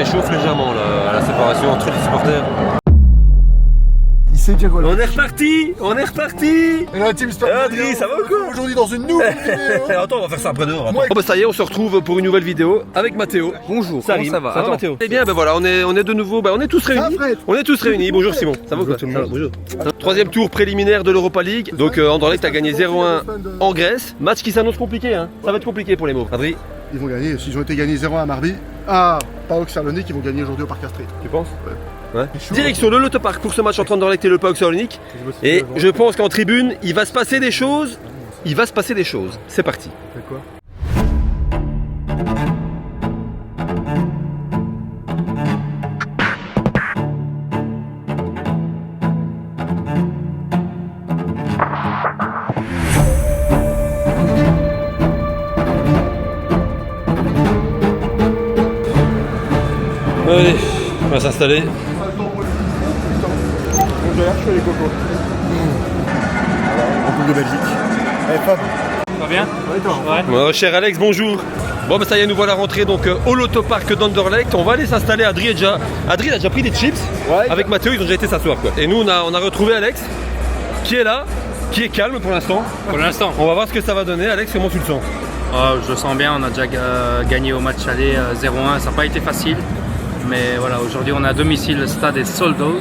échauffe légèrement là, à la séparation entre les supporters. C'est Diego. On est reparti. Et la team Stop Adri, ça va ou quoi? Aujourd'hui dans une nouvelle vidéo. Attends, on va faire ça après dehors. Ouais. Bon bah ça y est, on se retrouve pour une nouvelle vidéo avec Mathéo. Bonjour, Ça comment ça va? Ça va Mathéo? Eh bien ben voilà, on est de nouveau, on est tous réunis. On est tous réunis. Bonjour Simon. Ça va ou quoi? Bonjour. Troisième tour préliminaire de l'Europa League. Donc Anderlecht a gagné 0-1 en Grèce. Match qui s'annonce compliqué, hein. Ça va être compliqué pour les Mauves. Adri, Ils vont gagner, s'ils ont été gagnés 0-1 à Marby. Ah, pas au Salonique, ils vont gagner aujourd'hui au Parc Astrid. tu penses? Ouais. Direction le Lotopark pour ce match entre Anderlecht et le PAOK Salonique. Et je pense qu'en tribune, il va se passer des choses. C'est parti. C'est quoi? Allez, on va s'installer. Bonjour, je fais les cocos. En Coupe de Belgique. Allez, Fab. Ça va bien? Ouais, toi. Ouais. Bon, cher Alex, bonjour. Bon, bah ça y est, nous voilà rentrés donc au Lotopark d'Anderlecht. On va aller s'installer. Adri a déjà pris des chips. Ouais, Avec Mathéo, ils ont déjà été s'asseoir quoi. Et nous, on a retrouvé Alex, qui est là, qui est calme pour l'instant. Pour l'instant. On va voir ce que ça va donner. Alex, comment tu le sens? Je le sens bien, on a déjà gagné au match aller 0-1, ça n'a pas été facile. Mais voilà, aujourd'hui on est à domicile, le stade est sold out.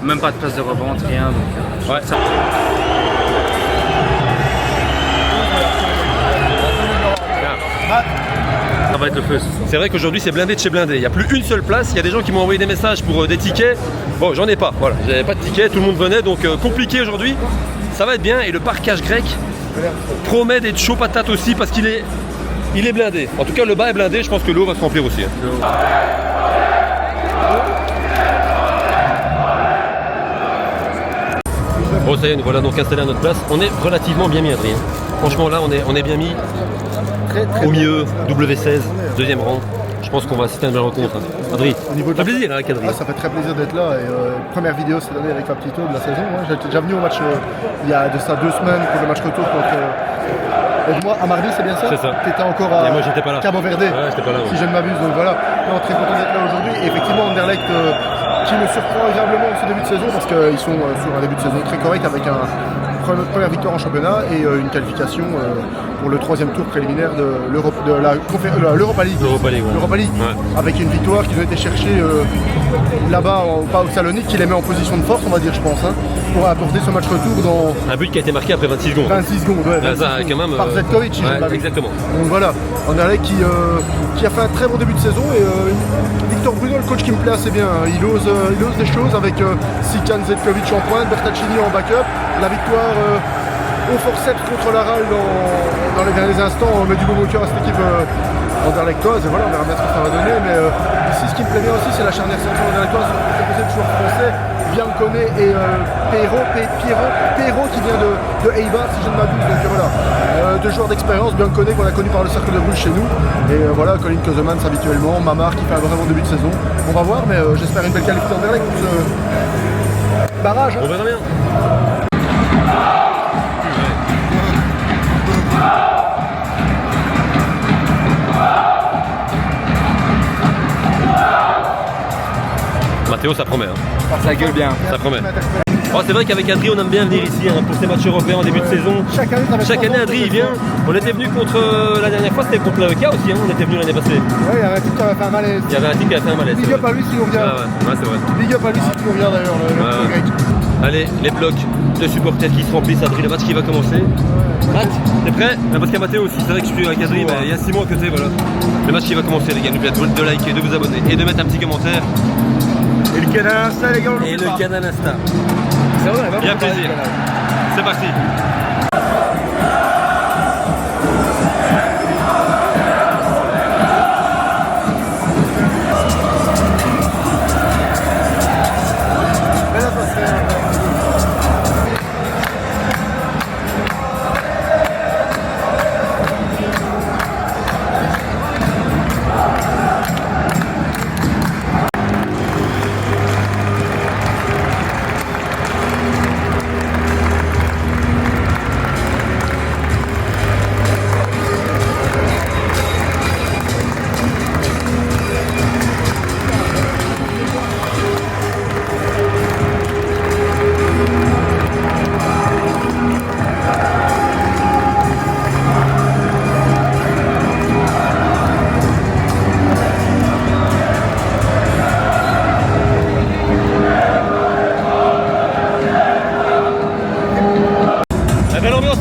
Même pas de place de revente, rien. Donc, Ouais. ça... ça va être le feu. C'est vrai qu'aujourd'hui c'est blindé de chez blindé. Il n'y a plus une seule place. Il y a des gens qui m'ont envoyé des messages pour des tickets. Bon, j'en ai pas. Voilà, j'avais pas de tickets. Tout le monde venait, donc compliqué aujourd'hui. Ça va être bien. Et le parquage grec promet d'être chaud patate aussi parce qu'il est blindé. En tout cas, le bas est blindé. Je pense que l'eau va se remplir aussi. Hein. Bon, ça y est, nous voilà donc installés à notre place. On est relativement bien mis, Adrien. Franchement, là, on est bien mis. Au milieu, W16, deuxième rang. Je pense qu'on va assister à une belle rencontre. Hein. Adri, Au niveau de ça fait plaisir hein, avec Adri. Ah, ça fait très plaisir d'être là. Et première vidéo cette année avec Aptito de la saison. Hein. J'étais déjà venu au match il y a de ça 2 semaines pour le match retour contre. Moi, à Marby, c'est bien ça? C'est ça. T'étais encore à Et moi, j'étais pas là. Cabo Verde, Ouais, j'étais pas là, ouais. si je ne m'abuse. Donc voilà, non, très content d'être là aujourd'hui. Et effectivement, Anderlecht qui me surprend agréablement en ce début de saison parce qu'ils sont sur un début de saison très correct avec première victoire en championnat et une qualification pour le 3e tour préliminaire de l'Europa League. L'Europa League, ouais. Avec une victoire qu'ils ont été chercher là-bas, pas au Salonique, qui les met en position de force, on va dire, je pense, hein, pour apporter ce match retour dans Un but qui a été marqué après 26 secondes. 26 secondes. Ouais, Là, 26 ça, secondes. quand même, Par Zetkovic, si je ne ouais, m'abuse. exactement. Donc voilà, Anderlecht qui a fait un très bon début de saison et Victor Bruno, le coach qui me plaît assez bien. Hein. Il ose des choses avec Sikan Zetkovic en pointe, Bertaccini en backup. La victoire au forceps contre l'Aral dans les derniers instants, on met du beau cœur à cette équipe anderlechtoise et voilà, on verra bien ce que ça va donner. Mais ici, ce qui me plaît bien aussi, c'est la charnière centrale anderlechtoise composée de joueurs français, Biancone et Perrault qui vient de Eibar, si je ne m'abuse. Donc voilà, 2 joueurs d'expérience, Biancone qu'on a connu par le cercle de Bruges chez nous. Et voilà, Colin Kozemans habituellement, Mamar qui fait un vraiment début de saison. On va voir, mais j'espère une belle qualité d'Anderlecht pour ce barrage. On verra bien. Mathéo, ça promet. Hein. Ça gueule bien. Ça promet. Oh, c'est vrai qu'avec Adri, on aime bien venir ici hein, pour ces matchs européens en début de saison. Chaque année, ça va être Chaque année, 3 ans, Adri, il vient. On était venu contre. La dernière fois, c'était contre le K aussi. Hein, on était venu l'année passée. Ouais, il y avait un type qui avait fait un malaise. Il y avait un type qui a fait un malaise. Big up à lui s'il nous Ah regarde. ouais, c'est vrai. Big up à lui s'il nous regarde d'ailleurs, le Ouais. grec. Allez, les blocs de supporters qui se remplissent. Adri, le match qui va commencer. Matt, t'es prêt? Parce qu'il y a Mathéo aussi. C'est vrai que je suis avec Adri, mais il y a Simon à côté. Voilà. Le match qui va commencer, les gars. N'oubliez pas de liker, de vous abonner et de mettre un petit commentaire. Et le canal Insta, les gars, on Et l'oublie le pas. canal Insta. Ça va, Bien plaisir. C'est parti. Belle atmosphère.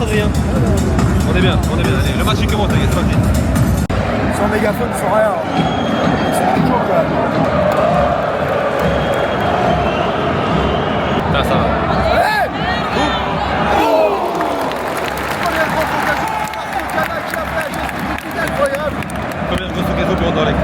Adrien. On est bien. Allez, le match il commence, c'est parti. Sans mégaphone, sans rien. Ils sont toujours quoi. Ça va. Incroyable. Première grosse occasion pour Anderlecht.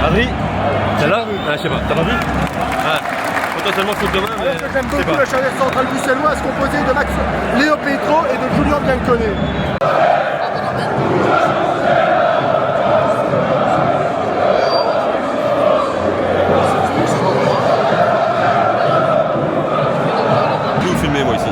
Adri, celle-là je sais pas, t'as pas vu potentiellement faute de main, mais J'aime je sais beaucoup pas. la charnière centrale bruxelloise composée de Max Léo Petro et de Julien Biancone. Je vais vous filmer moi ici.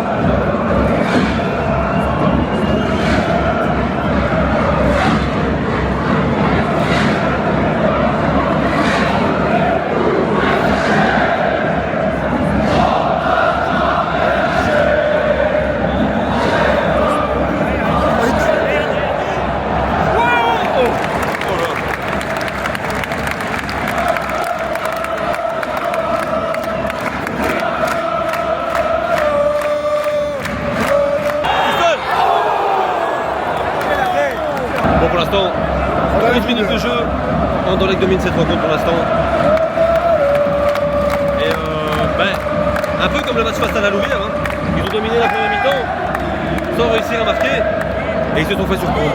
Bon pour l'instant, 11 minutes de jeu, Anderlecht domine cette rencontre pour l'instant. Et un peu comme le match face à la Louvière, ils ont dominé la première mi-temps sans réussir à marquer et ils se sont fait surprendre.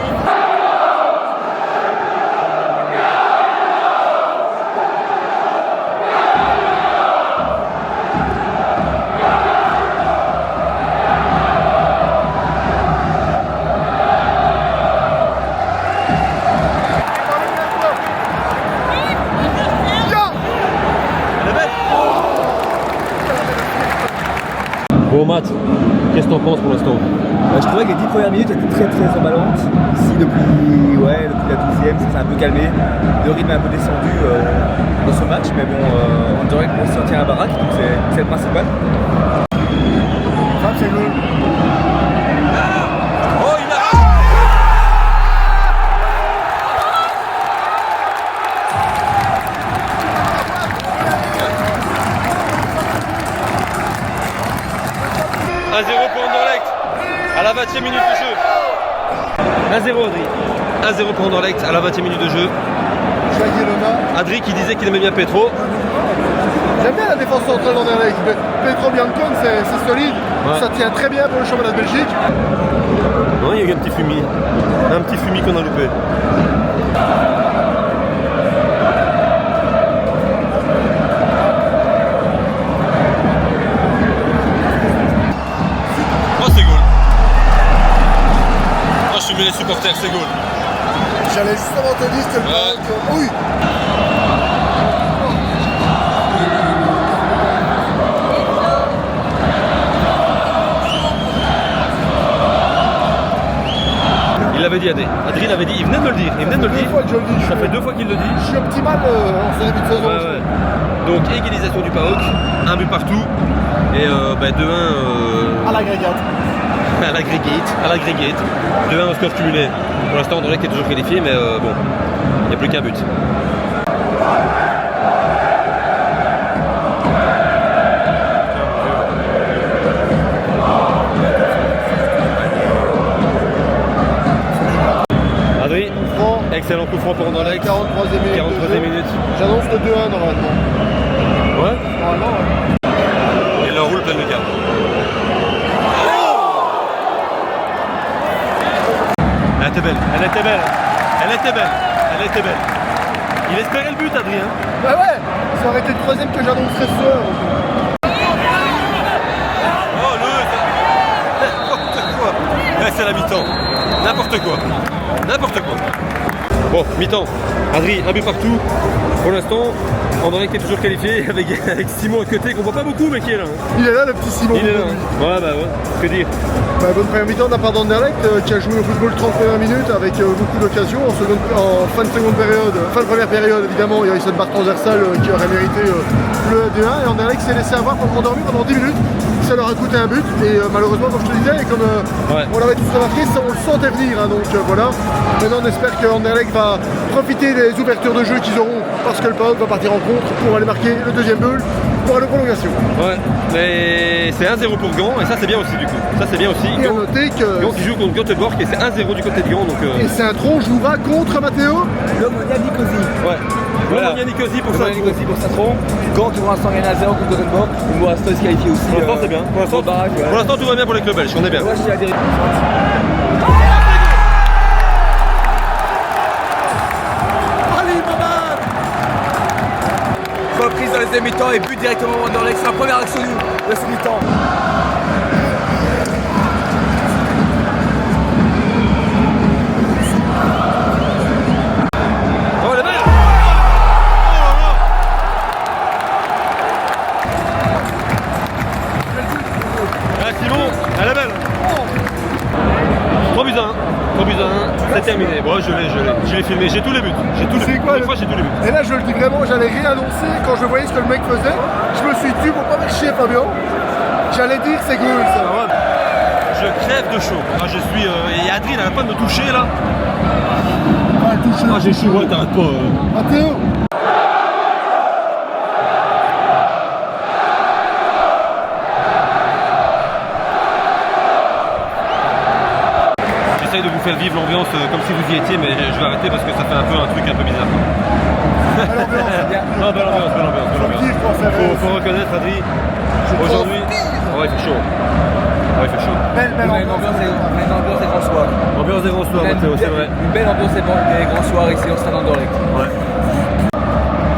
Bon Matt, qu'est-ce que t'en penses pour l'instant? Je trouvais que les 10 premières minutes étaient très emballantes. Ici depuis la 12e, ça s'est un peu calmé. Le rythme est un peu descendu dans ce match, mais bon, on dirait qu'on se tient à la baraque, donc c'est le principal. C'est le... Oh il a... 1-0 pour Anderlecht à la 20e minute de jeu. 1-0 Adri. 1-0 pour Anderlecht à la 20e minute de jeu. Jagiellona. Adri qui disait qu'il aimait bien Petro. J'aime bien la défense centrale d'Anderlecht. Petro Biancone, c'est solide. Ouais. Ça tient très bien pour le championnat de Belgique. Non, il y a eu un petit fumier. Un petit fumier qu'on a loupé. Oh, c'est goal. Oh, je suis mis les supporters, c'est goal. J'allais justement te dire, c'était le Ouais. que... Oui. Il l'avait dit, Adri l'avait dit, il venait de me le dire. Il venait de me le Deux dire. fois que je le dis. Ça fait 2 fois qu'il le dit. Je suis optimal en ce début de saison. Ouais, ouais. Donc égalisation du PAOK, un but partout et 2-1 À l'agrégate. à l'agrégate, 2-1 au score cumulé. Pour l'instant Anderlecht est toujours qualifié mais bon, il n'y a plus qu'un but. Adri, Franc, excellent coup franc pour Anderlecht. 43e minute. 43e minute. J'annonce le 2-1 normalement. Ouais. Normalement, ouais. Et le roule plein de lucarne. Elle était belle, elle était belle, elle était belle, elle était belle. Il espérait le but, Adrien. Bah ouais, ça aurait été le troisième que j'annoncerais ce soir. Oh le n'importe quoi. Ouais, c'est la mi-temps. N'importe quoi. N'importe quoi. Bon, mi-temps. Adri, un but partout. Pour l'instant, Anderlecht est toujours qualifié avec Simon à côté qu'on voit pas beaucoup mais qui est là. Il est là le petit Simon. Il est là. Ouais, bah ouais. Que dire. Bonne première mi-temps de la part d'Anderlecht qui a joué au football 30 premières minutes avec beaucoup d'occasions. En fin de seconde période, fin de première période évidemment, il y a eu cette barre transversale qui aurait mérité le 2-1 et Anderlecht s'est laissé avoir endormi pendant 10 minutes. Ça leur a coûté un but et malheureusement comme je te disais, et comme on l'avait tous remarqué, ça, on le sentait venir donc voilà. Maintenant on espère que Anderlecht va profiter des ouvertures de jeu qu'ils auront parce que le PAOK va partir en contre pour aller marquer le deuxième but pour aller en prolongation. Ouais, mais c'est 1-0 pour Gand et ça c'est bien aussi du coup. Ça c'est bien aussi. Et à noter que Gand qui joue contre Göteborg et c'est 1-0 du côté de Gand donc. Et Saint-Tron jouera contre Matteo. L'Omonia Nicosie. Ouais. Voilà. Nicosie pour ça. Nicosie pour Saint-Tron. Gand qui pour l'instant gagne à 0 contre Göteborg. Et moi, Aston se qualifie aussi. Pour l'instant c'est bien. Pour l'instant tout va bien pour les clubs belges, on est bien. Moi, je suis à des... Reprise dans les deuxième mi-temps et but directement au Anderlecht. C'est la première action de ce mi-temps. Oh la balle. Ah Simon, à la balle. 3 buts à 1. 3 buts à 1, c'est terminé. Bon, je l'ai filmé, j'ai tous les buts. J'ai tous les buts. Quoi, Une fois, j'ai tous les buts. Et là je le dis vraiment, j'allais rien annoncer quand je voyais ce que le mec faisait. Je me suis dit pour pas faire chier Fabien. J'allais dire c'est cool ça. Ah ouais. Je crève de chaud. Ah, je suis. Et Adrien n'arrête pas de me toucher là. Ah, touché. Ah, j'ai chaud, ouais, t'arrêtes pas. Matteo. J'essaye de vous faire vivre l'ambiance comme si vous y étiez, mais je vais arrêter parce que ça fait un peu un truc un peu bizarre. Non, belle ambiance, belle ambiance, belle ambiance. Faut reconnaître, Adri, aujourd'hui. Ouais, il fait chaud. Ouais, il fait chaud. Belle ambiance des grands soirs. Ambiance des grands soirs, Mathéo, c'est vrai. Une belle ambiance des grands soirs ici au stade Anderlecht. Ouais.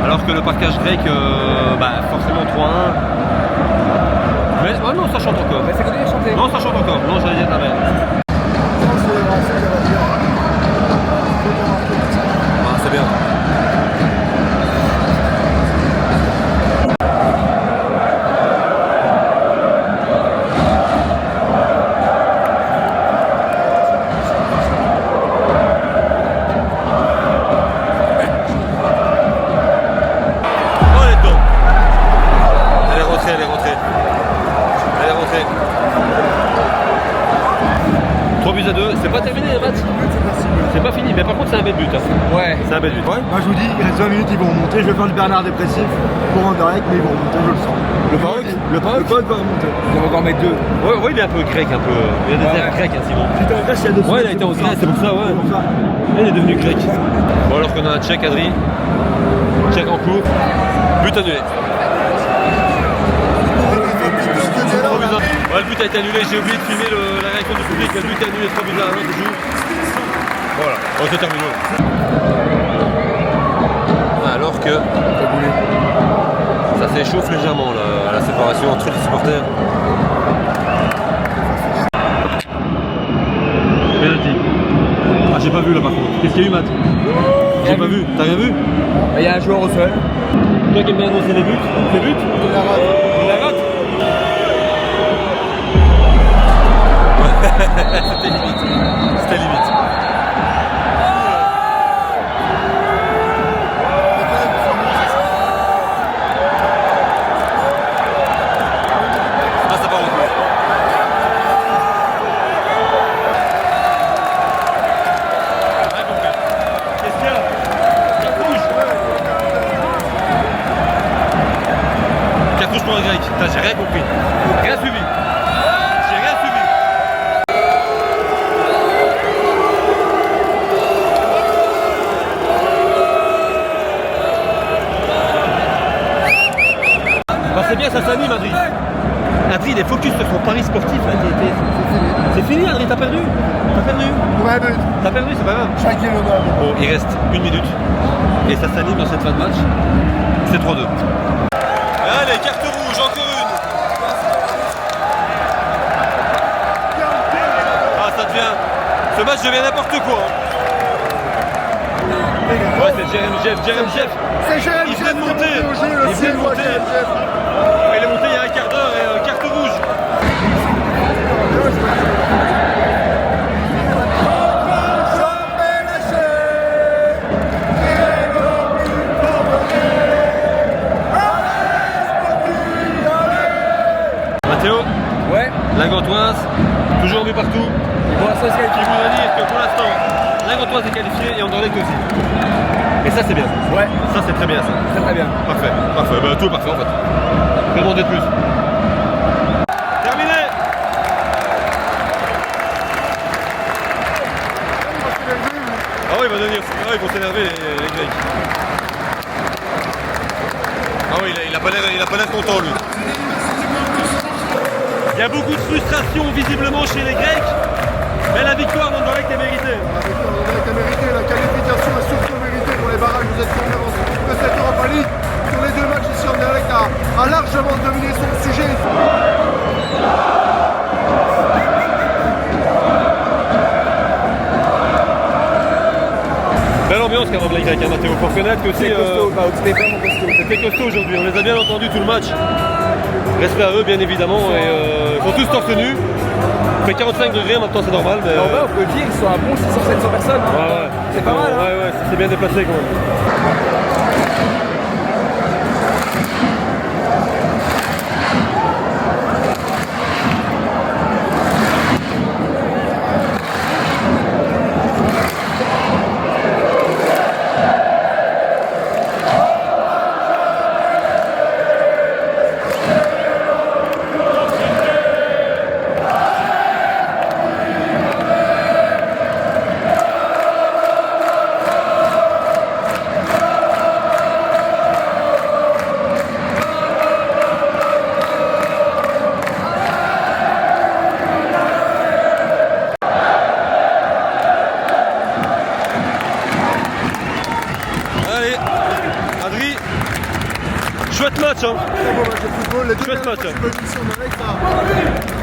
Alors que le parquage grec, forcément 3-1. Mais non, ça chante encore. Mais c'est continue à chanter. Non, ça chante encore. Non, j'allais dire ta mère. Ah, c'est bien. Oh, elle est dedans. Elle est rentrée, elle est rentrée. Elle est rentrée. 3 buts à 2, c'est pas terminé le match. C'est pas fini, mais par contre c'est un bel but. Hein. Ouais. C'est un bel but. Moi je vous dis, il reste 20 minutes, ils vont remonter. Je vais faire le Bernard dépressif pour Anderlecht, mais ils vont remonter, je le sens. Le PAOK va remonter. On va encore mettre 2. Ouais, il est un peu grec, un peu. Il a des airs grecs, hein, Simon. J'étais en Grèce il y a 2 semaines. Ouais, il a été en Grèce, c'est pour ça, ouais. Il est devenu grec. Bon, alors qu'on a un Tchèque, Adri. Tchèque en cours. But annulé. Ouais, le but a été annulé, j'ai oublié de filmer la réaction du public. Le but est annulé, 3 buts à 1, toujours. Voilà, on c'est terminé. Alors que ça s'échauffe légèrement là, à la séparation entre les supporters. Penalty. Ah, j'ai pas vu là par contre. Qu'est-ce qu'il y a eu, Matt? J'ai pas vu. T'as rien vu? Il y a un joueur au sol. Toi qui aimes bien annoncer les buts, il la rate. C'était limite. C'était limite. Ah, ça part en coup. Ouais, compris. Qu'est-ce qu'il y a? Cartouche. Cartouche pour un grec. Putain, j'ai rien compris. Rien suivi. J'ai rien suivi. C'est bien, ça s'anime, Adri. Adri, il est focus sur son pari sportif. Là. C'est fini, Adri, t'as perdu. Ouais, but. T'as perdu, c'est pas grave. Chaque est l'honneur. Bon, il reste 1 minute. Et ça s'anime dans cette fin de match. C'est 3-2. Allez, carte rouge, encore une. Ah, ça devient... Ce match devient n'importe quoi. appelé les Ouais, c'est Jeremy Jeff. C'est Jérémy Il vient de monter. au jeu, le Il vient de Suédois monter. Jérémy Jeff. Il est monté il y a un quart d'heure et carte rouge. Mathéo, Ouais, la Gantoise, toujours vu partout. et pour l'instant, Qui voudrait dire que pour l'instant, la Gantoise est qualifiée et Anderlecht aussi. Et ça c'est bien. ouais, Ça c'est très bien ça. très très bien. Parfait, parfait. Bah, tout est parfait en fait. Que demander de plus. Terminé. Ah oui, il va devenir. Ah, ils vont s'énerver les Grecs. Ah oui, il a pas l'air content lui. Il y a beaucoup de frustration visiblement chez les Grecs, mais la victoire d'Anderlecht est méritée. Anderlecht a mérité, la qualification est surtout méritée pour les barrages de cette conférence de cette Europa League. Sur les deux matchs ici, Anderlecht a largement dominé son sujet. Belle ambiance quand même les Grecs, hein, Mathéo. Faut reconnaître que C'est costaud, bah, c'était vraiment costaud. c'était costaud aujourd'hui. On les a bien entendus tout le match. Respect à eux bien évidemment et ils sont tous torse nu. Il fait 45 degrés maintenant c'est normal mais. En vrai, on peut dire qu'ils sont à bon 600-700 personnes. Hein. Ouais. C'est pas mal. Hein. Ouais, c'est bien déplacé quand même. Allez, Adri, chouette match hein. Très beau match de football. Les deux Chouette derniers match, matchs de football ici, Anderlecht,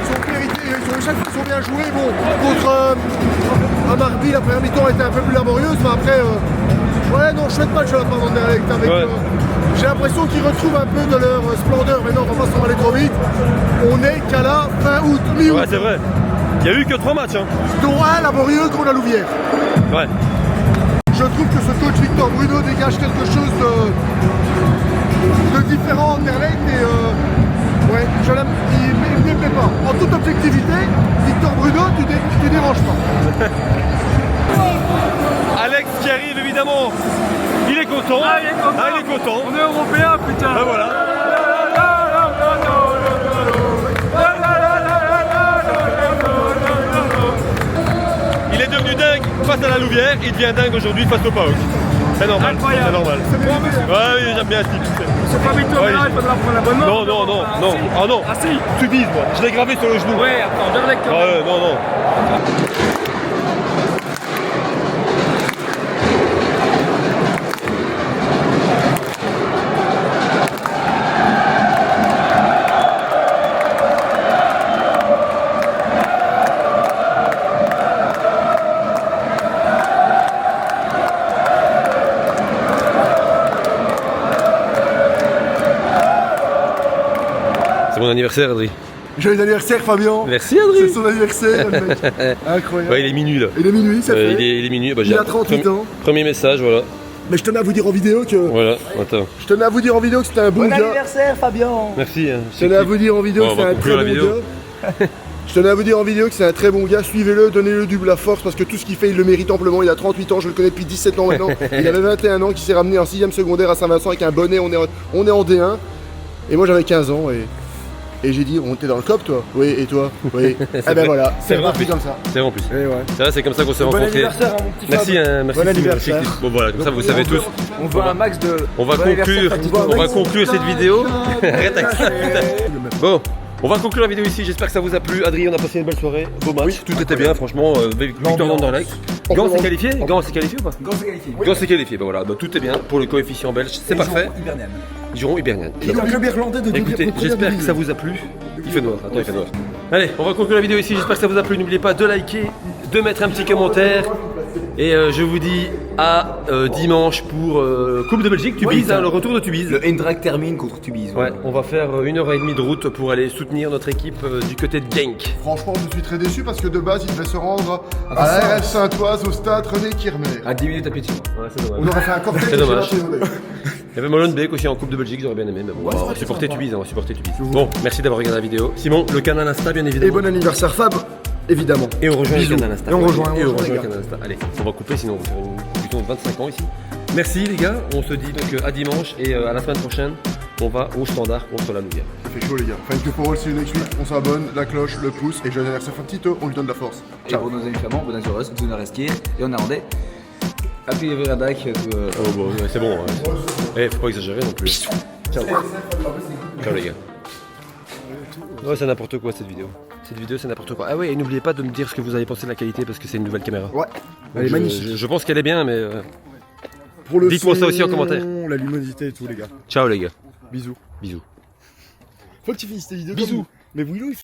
ils ont mérité, ils ont bien joué. Bon, contre Amarby, la première mi-temps était un peu plus laborieuse, mais après, ouais, non, chouette match de la part d'Anderlecht. Avec, Ouais. j'ai l'impression qu'ils retrouvent un peu de leur splendeur. Mais non, on va pas s'en aller trop vite. On est qu'à la fin août, mi-août. Ouais c'est vrai. Il y a eu que 3 matchs hein. Dont un laborieux contre la Louvière. Ouais. Je trouve que ce coach Victor Bruno dégage quelque chose de différent en Anderlecht et ouais, je l'aime, il me déplaît pas. En toute objectivité, Victor Bruno, tu déranges pas. Alex qui arrive évidemment. Il est content. Ah, il est content. Ah, il est content. On est européen, putain. Ben voilà. Il est devenu dingue face à la Louvière, il devient dingue aujourd'hui face au PAOK. C'est normal, Incroyable. c'est normal. Ouais, oui, j'aime bien ce type. C'est pas Victor Ouais, Vera, il faudra prendre l'abonnement. Non, non, non, non. Ah non, Ah si. tu vises moi. Je l'ai gravé sur le genou. Ouais, après Anderlecht. Ah ouais, non, non. C'est mon anniversaire, Adri. Joyeux anniversaire Fabien. Merci, Adri. C'est son anniversaire, le mec. Incroyable. Ouais, il est minuit là. Il est minuit, ça fait. Il est minuit. Bah, Il a 38 ans. Premier message, voilà. Mais je tenais à vous dire en vidéo que. Voilà, attends. Je tenais à vous dire en vidéo que c'était un bon gars. anniversaire, Fabien. Merci. Hein. Je tenais à vous dire en vidéo Bon, que on c'est va un conclure très la bon vidéo. gars. Je tenais à vous dire en vidéo que c'est un très bon gars. Suivez-le, donnez-le du la force parce que tout ce qu'il fait, il le mérite amplement. Il a 38 ans, je le connais depuis 17 ans maintenant. Il avait 21 ans, qui s'est ramené en 6ème secondaire à Saint-Vincent avec un bonnet. On est en D1. Et moi j'avais 15 ans et j'ai dit, on était dans le COP toi? Oui, et toi? Oui. Eh ben voilà, c'est vrai, parti en plus. comme ça. C'est vrai en plus. Et ouais. C'est vrai, c'est comme ça qu'on s'est Bon rencontrés. anniversaire à mon petit Merci, Fab. hein, merci. Bon anniversaire. Bon voilà, comme ça vous savez tous. On veut un max de. On va Bon conclure, anniversaire, Fabien. on va conclure cette vidéo. Arrête avec ça, putain. Bon, on va conclure la vidéo ici. J'espère que ça vous a plu. Adrien, on a passé une belle soirée. Beau match, tout était bien, franchement. Victoire d'Anderlecht. Gand s'est qualifié ou pas? Gand s'est qualifié. Gand s'est qualifié. Bah voilà, bah, tout est bien pour le coefficient belge. C'est parfait. Giron Hibernian. Il y a un club irlandais de Écoutez, j'espère que ça vous a plu. Il fait noir, attends, il fait noir. Allez, on va conclure la vidéo ici. J'espère que ça vous a plu. N'oubliez pas de liker, de mettre un petit commentaire. Et je vous dis à dimanche pour Coupe de Belgique, Tubize, hein, le retour de Tubize. Le Eindracht termine contre Tubize. Ouais, on va faire 1h30 de route pour aller soutenir notre équipe du côté de Genk. Franchement, je suis très déçu parce que de base, il devait se rendre à la RF Saint-Oise au stade René Kirmer. À 10 minutes à pied de chez moi. Ouais, c'est dommage. On aurait fait un cortège C'est de dommage. Théodore. Il y avait Molenbeek aussi en Coupe de Belgique, j'aurais bien aimé, mais bon, Ouais, c'est on vrai va que supporter c'est sympa. Tubize, on va supporter Tubize. Bon, merci d'avoir regardé la vidéo. Simon, le canal Insta, bien évidemment. Et bon anniversaire Fab, évidemment. Et on rejoint Bisous. le canal Insta. Et on rejoint Et on les rejoint le gars. canal Insta. Allez, on va couper, sinon on va faire une bouton de 25 ans ici. Merci les gars, on se dit donc à dimanche et à la semaine prochaine, on va au standard contre la Louvière. Ça fait chaud les gars. Thank you for all, see you next week. On s'abonne, la cloche, le pouce et joyeux anniversaire Fabtito, on lui donne de la force. Et pour nos amis flamands, bonne soirée, bonne restier et en néerlandais. Happy Verdag. Oh bon, ouais, c'est bon. Ouais. Faut pas exagérer non plus. Ciao. Ciao les gars. Ouais, c'est n'importe quoi cette vidéo. Cette vidéo c'est n'importe quoi. Ah ouais, et n'oubliez pas de me dire ce que vous avez pensé de la qualité parce que c'est une nouvelle caméra. Ouais, elle est Je- magnifique. Je pense qu'elle est bien, mais Pour le dites-moi ça son, aussi en commentaire. La luminosité et tout les gars. ciao les gars. Bisous. Bisous. Faut que tu finisses tes vidéos. Bisous. Mais Willow, il